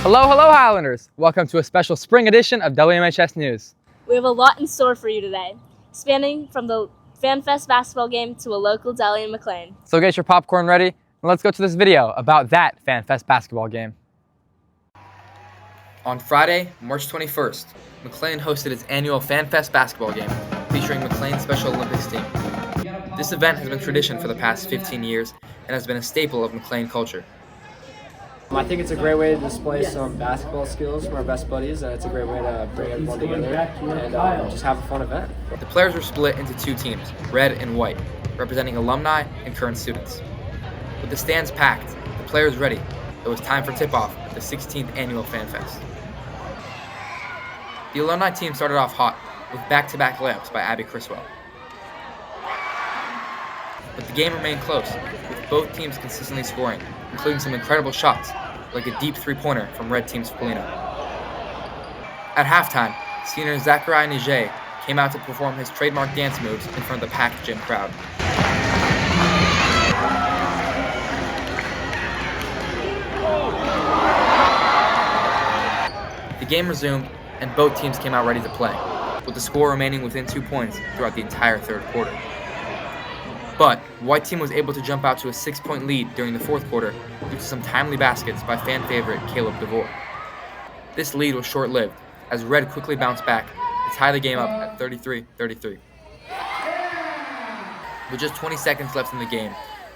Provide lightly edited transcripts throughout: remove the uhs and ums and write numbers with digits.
Hello, hello Highlanders! Welcome to a special spring edition of WMHS News. We have a lot in store for you today, spanning from the FanFest basketball game to a local deli in McLean. So get your popcorn ready and let's go to this video about that FanFest basketball game. On Friday, March 21st, McLean hosted its annual FanFest basketball game featuring McLean's Special Olympics team. This event has been tradition for the past 15 years and has been a staple of McLean culture. I think it's a great way to display some basketball skills from our best buddies, and it's a great way to bring everyone together and just have a fun event. The players were split into two teams, red and white, representing alumni and current students. With the stands packed, the players ready, it was time for tip-off at the 16th annual FanFest. The alumni team started off hot with back-to-back layups by Abby Criswell. But the game remained close, with both teams consistently scoring, including some incredible shots, like a deep three-pointer from Red Team's Polino. At halftime, senior Zachariah Nije came out to perform his trademark dance moves in front of the packed gym crowd. The game resumed, and both teams came out ready to play, with the score remaining within 2 points throughout the entire third quarter. But White Team was able to jump out to a 6-point lead during the fourth quarter due to some timely baskets by fan favorite Caleb DeVore. This lead was short-lived, as Red quickly bounced back to tie the game up at 33-33. With just 20 seconds left in the game,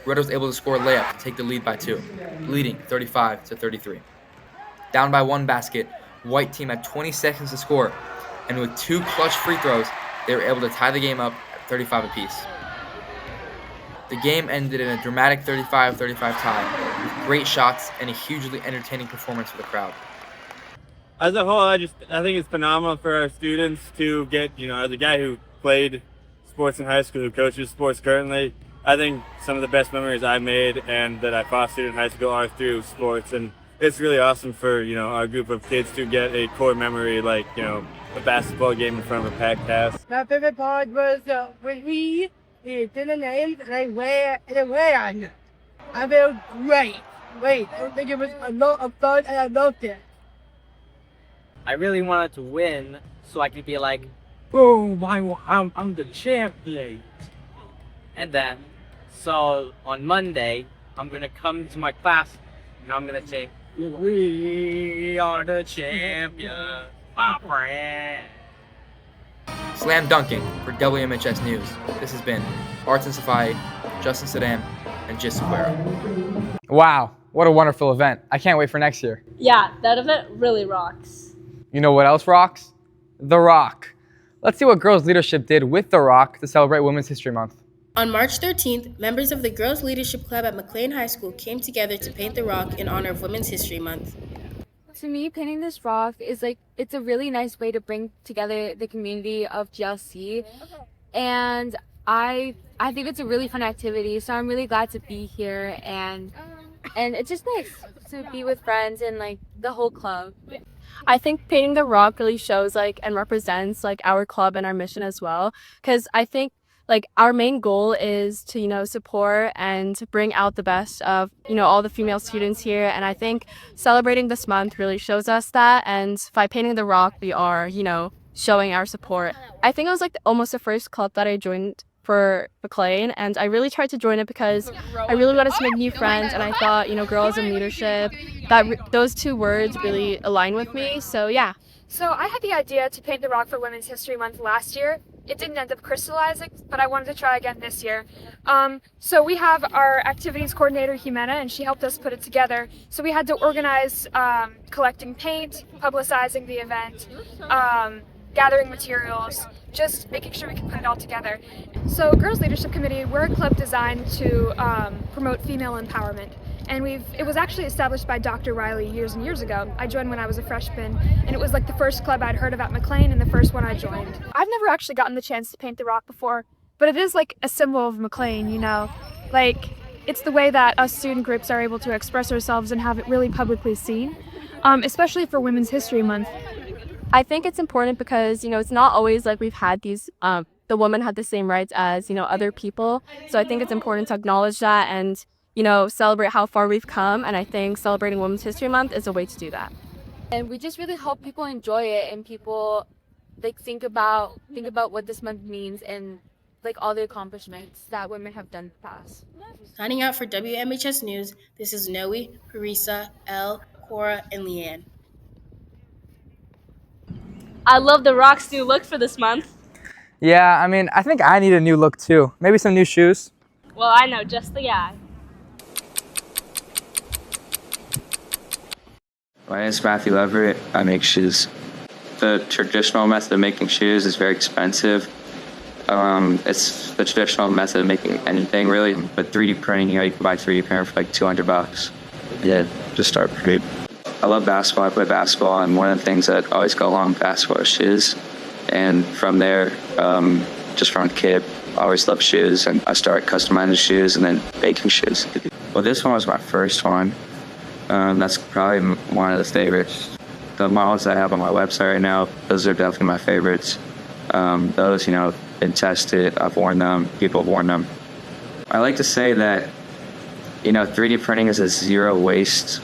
Red was able to score a layup to take the lead by 2, leading 35-33. Down by 1 basket, White Team had 20 seconds to score, and with 2 clutch free throws, they were able to tie the game up at 35 apiece. The game ended in a dramatic 35-35 tie, with great shots and a hugely entertaining performance for the crowd. As a whole, I think it's phenomenal for our students to get, as a guy who played sports in high school, who coaches sports currently, I think some of the best memories I made and that I fostered in high school are through sports. And it's really awesome for, our group of kids to get a core memory like, a basketball game in front of a packed house. My favorite part was when we did the names and I ran. I felt great. I don't think it was a lot of fun and I loved it. I really wanted to win so I could be like, boom, I'm the champion. And then, so on Monday, I'm going to come to my class and I'm going to say, we are the champions, my friend. Slam dunking for WMHS News. This has been Arts and Safai, Justin Saddam, and Jis Sequeira. Wow, what a wonderful event. I can't wait for next year. Yeah, that event really rocks. You know what else rocks? The Rock. Let's see what Girls Leadership did with The Rock to celebrate Women's History Month. On March 13th, members of the Girls Leadership Club at McLean High School came together to paint the rock in honor of Women's History Month. To me, painting this rock is it's a really nice way to bring together the community of GLC. And I think it's a really fun activity, so I'm really glad to be here, and it's just nice to be with friends and the whole club. I think painting the rock really shows and represents our club and our mission as well, because I think our main goal is to support and bring out the best of all the female students here, and I think celebrating this month really shows us that, and by painting the rock we are showing our support. I think it was almost the first club that I joined for McLean, and I really tried to join it because I really wanted to make new friends, and I thought girls in leadership, those 2 words really align with me, so yeah. So I had the idea to paint the rock for Women's History Month last year. It didn't end up crystallizing, but I wanted to try again this year. So we have our activities coordinator, Jimena, and she helped us put it together. So we had to organize collecting paint, publicizing the event, gathering materials, just making sure we can put it all together. So Girls Leadership Committee, we're a club designed to promote female empowerment. And it was actually established by Dr. Riley years and years ago. I joined when I was a freshman, and it was like the first club I'd heard of at McLean and the first one I joined. I've never actually gotten the chance to paint the rock before, but it is like a symbol of McLean, you know? Like, it's the way that us student groups are able to express ourselves and have it really publicly seen, especially for Women's History Month. I think it's important because, it's not always like we've had these, the women had the same rights as, other people. So I think it's important to acknowledge that and, celebrate how far we've come. And I think celebrating Women's History Month is a way to do that. And we just really hope people enjoy it and people think about what this month means and all the accomplishments that women have done in the past. Signing out for WMHS News, this is Noe, Parisa, Elle, Cora, and Leanne. I love the Rock's new look for this month. Yeah, I think I need a new look too. Maybe some new shoes. Well, I know just the guy. My name is Matthew Leverett. I make shoes. The traditional method of making shoes is very expensive. It's the traditional method of making anything really, but 3D printing, you can buy 3D printer for like $200. Yeah, just start pretty. I love basketball. I play basketball, and one of the things that always go along with basketball is shoes. And from there, just from a kid, I always loved shoes, and I started customizing shoes and then baking shoes. Well, this one was my first one. That's probably one of the favorites. The models I have on my website right now, those are definitely my favorites. Those, been tested. I've worn them. People have worn them. I like to say that 3D printing is a zero waste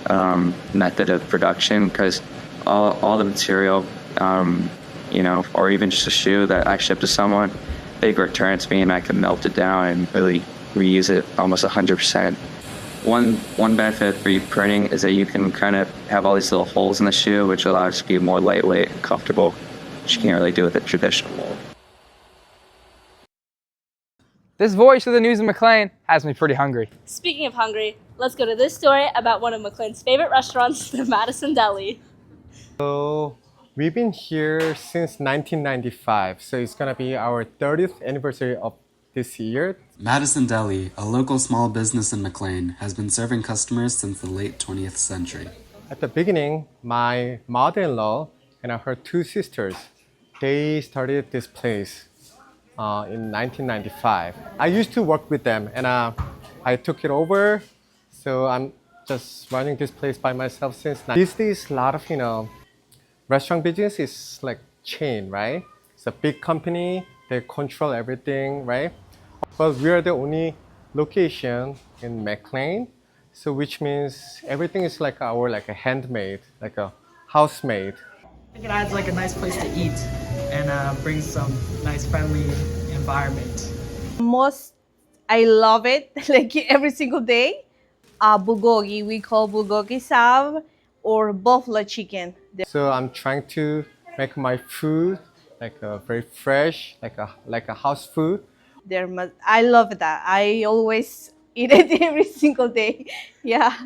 method of production because all the material, or even just a shoe that I ship to someone, they return it to me and I can melt it down and really reuse it almost 100%. One benefit of 3D printing is that you can kind of have all these little holes in the shoe, which allows it to be more lightweight and comfortable, which you can't really do with a traditional mold. This voyage to the news of McLean has me pretty hungry. Speaking of hungry, let's go to this story about one of McLean's favorite restaurants, the Madison Deli. So we've been here since 1995, so it's gonna be our 30th anniversary of this year. Madison Deli, a local small business in McLean, has been serving customers since the late 20th century. At the beginning, my mother-in-law and her two sisters, they started this place in 1995. I used to work with them and I took it over, so I'm just running this place by myself since. These days, a lot of restaurant business is like chain, right? It's a big company, they control everything, right? But we are the only location in McLean, so which means everything is like a handmade, like a house-made. I think it adds like a nice place to eat and brings some nice friendly environment. I love it, like every single day. Bulgogi, we call bulgogi sab or buffalo chicken. So I'm trying to make my food like very fresh, like a house food. I love that. I always eat it every single day. Yeah.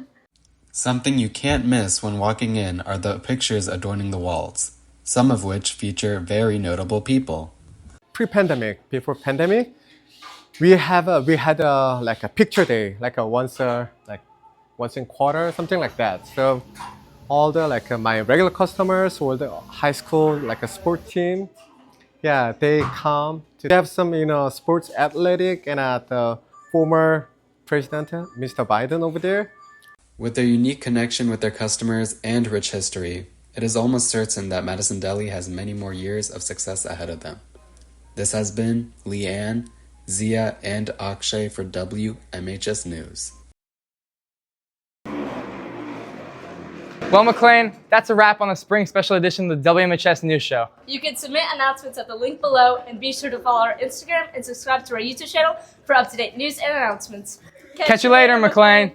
Something you can't miss when walking in are the pictures adorning the walls, some of which feature very notable people. Pre-pandemic, before pandemic, we had like a picture day, like once in quarter, something like that. So all the my regular customers or the high school like a sport team, yeah, they come to have some sports athletic and the former president, Mr. Biden over there. With their unique connection with their customers and rich history, it is almost certain that Madison Deli has many more years of success ahead of them. This has been Leanne, Zia, and Akshay for WMHS News. Well, McLean, that's a wrap on the spring special edition of the WMHS News Show. You can submit announcements at the link below, and be sure to follow our Instagram and subscribe to our YouTube channel for up-to-date news and announcements. Catch you later, McLean.